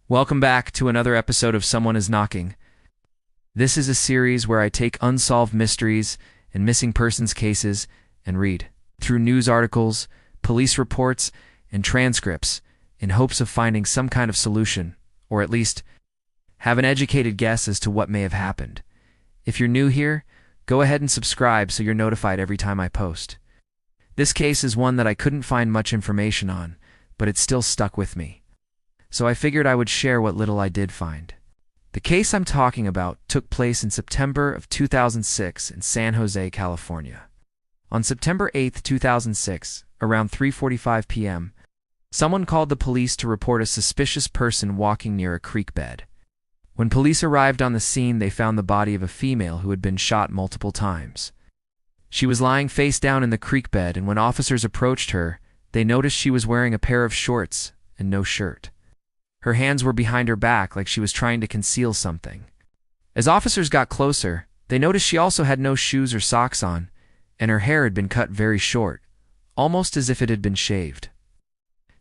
Welcome back to another episode of Someone is Knocking. This is a series where I take unsolved mysteries and missing persons cases and read through news articles, police reports, and transcripts in hopes of finding some kind of solution, or at least have an educated guess as to what may have happened. If you're new here, go ahead and subscribe so you're notified every time I post. This case is one that I couldn't find much information on, but it still stuck with me. So I figured I would share what little I did find. The case I'm talking about took place in September of 2006 in San Jose, California. On September 8, 2006, around 3:45 p.m., someone called the police to report a suspicious person walking near a creek bed. When police arrived on the scene, they found the body of a female who had been shot multiple times. She was lying face down in the creek bed, and when officers approached her, they noticed she was wearing a pair of shorts and no shirt. Her hands were behind her back like she was trying to conceal something. As officers got closer, they noticed she also had no shoes or socks on, and her hair had been cut very short, almost as if it had been shaved.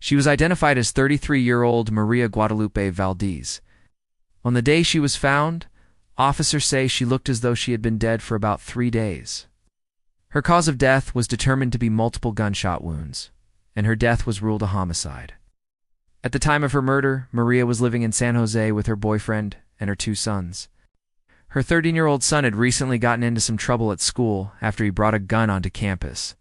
She was identified as 33-year-old Maria Guadalupe Valdez. On the day she was found, officers say she looked as though she had been dead for about 3 days. Her cause of death was determined to be multiple gunshot wounds, and her death was ruled a homicide. At the time of her murder, Maria was living in San Jose with her boyfriend and her 2 sons. Her 13-year-old son had recently gotten into some trouble at school after he brought a gun onto campus.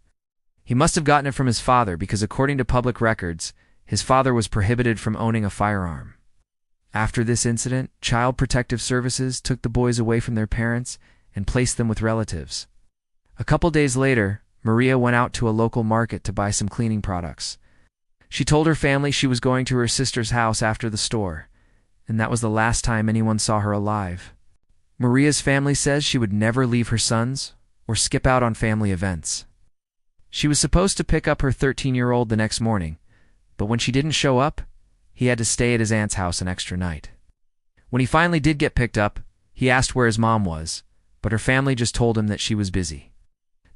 He must have gotten it from his father because, according to public records, his father was prohibited from owning a firearm. After this incident, Child Protective Services took the boys away from their parents and placed them with relatives. A couple days later, Maria went out to a local market to buy some cleaning products. She told her family she was going to her sister's house after the store, and that was the last time anyone saw her alive. Maria's family says she would never leave her sons or skip out on family events. She was supposed to pick up her 13-year-old the next morning, but when she didn't show up, he had to stay at his aunt's house an extra night. When he finally did get picked up, he asked where his mom was, but her family just told him that she was busy.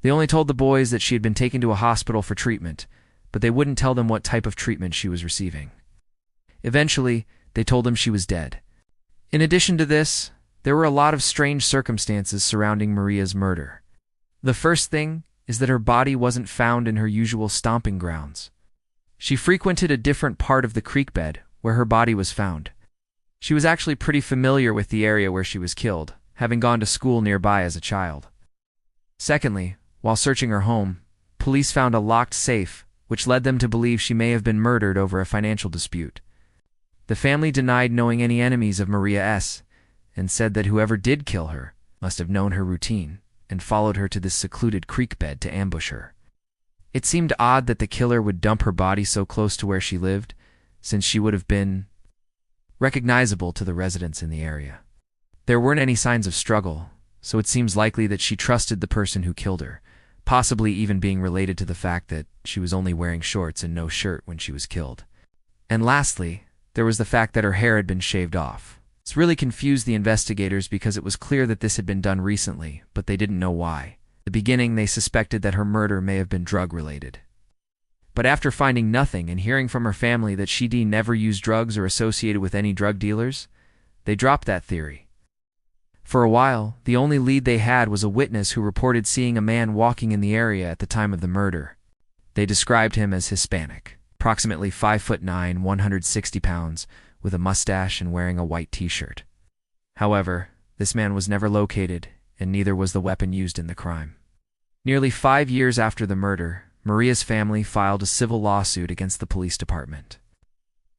They only told the boys that she had been taken to a hospital for treatment, but they wouldn't tell them what type of treatment she was receiving. Eventually, they told them she was dead. In addition to this, there were a lot of strange circumstances surrounding Maria's murder. The first thing is that her body wasn't found in her usual stomping grounds. She frequented a different part of the creek bed where her body was found. She was actually pretty familiar with the area where she was killed, having gone to school nearby as a child. Secondly, while searching her home, police found a locked safe, which led them to believe she may have been murdered over a financial dispute. The family denied knowing any enemies of Maria S. and said that whoever did kill her must have known her routine and followed her to this secluded creek bed to ambush her. It seemed odd that the killer would dump her body so close to where she lived, since she would have been recognizable to the residents in the area. There weren't any signs of struggle, so it seems likely that she trusted the person who killed her, possibly even being related to the fact that she was only wearing shorts and no shirt when she was killed. And lastly, there was the fact that her hair had been shaved off. This really confused the investigators because it was clear that this had been done recently, but they didn't know why. At the beginning, they suspected that her murder may have been drug-related. But after finding nothing and hearing from her family that she never used drugs or associated with any drug dealers, they dropped that theory. For a while, the only lead they had was a witness who reported seeing a man walking in the area at the time of the murder. They described him as Hispanic, approximately 5'9", 160 pounds, with a mustache and wearing a white t-shirt. However, this man was never located, and neither was the weapon used in the crime. Nearly 5 years after the murder, Maria's family filed a civil lawsuit against the police department.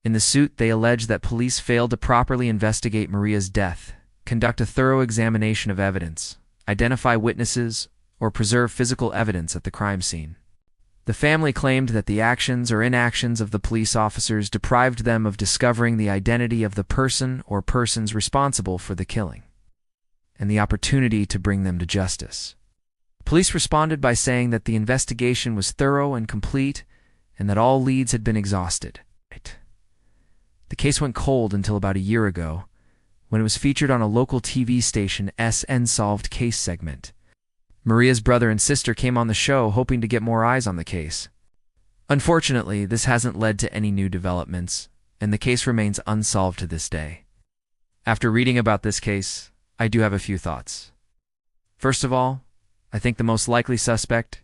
In the suit, they alleged that police failed to properly investigate Maria's death, conduct a thorough examination of evidence, identify witnesses, or preserve physical evidence at the crime scene. The family claimed that the actions or inactions of the police officers deprived them of discovering the identity of the person or persons responsible for the killing, and the opportunity to bring them to justice. Police responded by saying that the investigation was thorough and complete, and that all leads had been exhausted. The case went cold until about a year ago, when it was featured on a local TV station's Unsolved Case segment. Maria's brother and sister came on the show hoping to get more eyes on the case. Unfortunately, this hasn't led to any new developments, and the case remains unsolved to this day. After reading about this case, I do have a few thoughts. First of all, I think the most likely suspect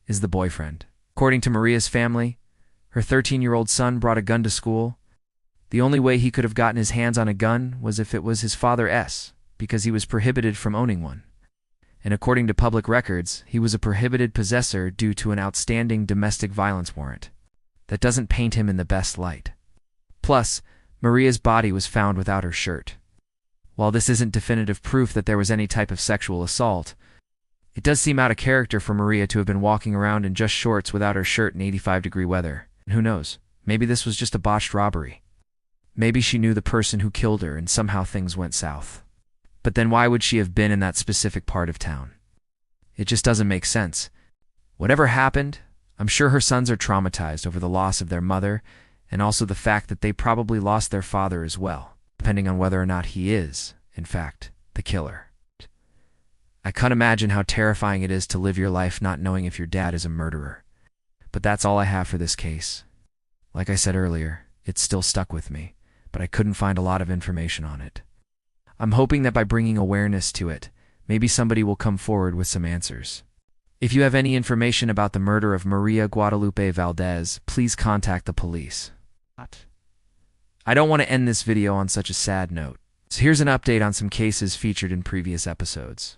is the boyfriend. According to Maria's family, her 13-year-old son brought a gun to school. The only way he could have gotten his hands on a gun was if it was his father's, because he was prohibited from owning one. And according to public records, he was a prohibited possessor due to an outstanding domestic violence warrant. That doesn't paint him in the best light. Plus, Maria's body was found without her shirt. While this isn't definitive proof that there was any type of sexual assault, it does seem out of character for Maria to have been walking around in just shorts without her shirt in 85-degree weather. And who knows, maybe this was just a botched robbery. Maybe she knew the person who killed her and somehow things went south. But then why would she have been in that specific part of town? It just doesn't make sense. Whatever happened, I'm sure her sons are traumatized over the loss of their mother and also the fact that they probably lost their father as well, depending on whether or not he is, in fact, the killer. I can't imagine how terrifying it is to live your life not knowing if your dad is a murderer. But that's all I have for this case. Like I said earlier, it's still stuck with me, but I couldn't find a lot of information on it. I'm hoping that by bringing awareness to it, maybe somebody will come forward with some answers. If you have any information about the murder of Maria Guadalupe Valdez, please contact the police. I don't want to end this video on such a sad note, so here's an update on some cases featured in previous episodes.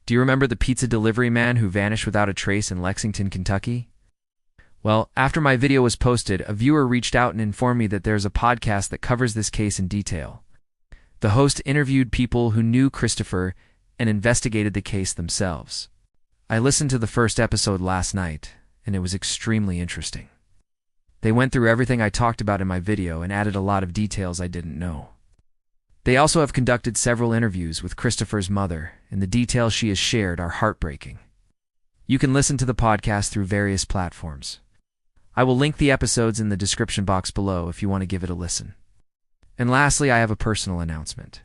Do you remember the pizza delivery man who vanished without a trace in Lexington, Kentucky? Well, after my video was posted, a viewer reached out and informed me that there's a podcast that covers this case in detail. The host interviewed people who knew Christopher and investigated the case themselves. I listened to the first episode last night, and it was extremely interesting. They went through everything I talked about in my video and added a lot of details I didn't know. They also have conducted several interviews with Christopher's mother, and the details she has shared are heartbreaking. You can listen to the podcast through various platforms. I will link the episodes in the description box below if you want to give it a listen. And lastly, I have a personal announcement.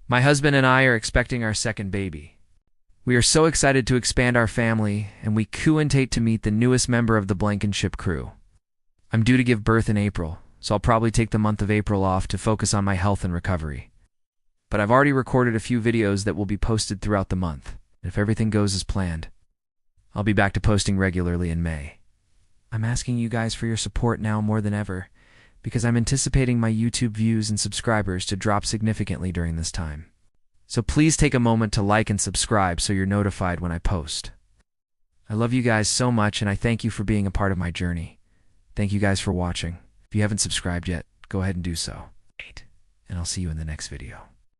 My husband and I are expecting our second baby. We are so excited to expand our family, and we cointate to meet the newest member of the Blankenship crew. I'm due to give birth in April, so I'll probably take the month of April off to focus on my health and recovery. But I've already recorded a few videos that will be posted throughout the month. If everything goes as planned, I'll be back to posting regularly in May. I'm asking you guys for your support now more than ever, because I'm anticipating my YouTube views and subscribers to drop significantly during this time. So please take a moment to like and subscribe so you're notified when I post. I love you guys so much, and I thank you for being a part of my journey. Thank you guys for watching. If you haven't subscribed yet, go ahead and do so. And I'll see you in the next video.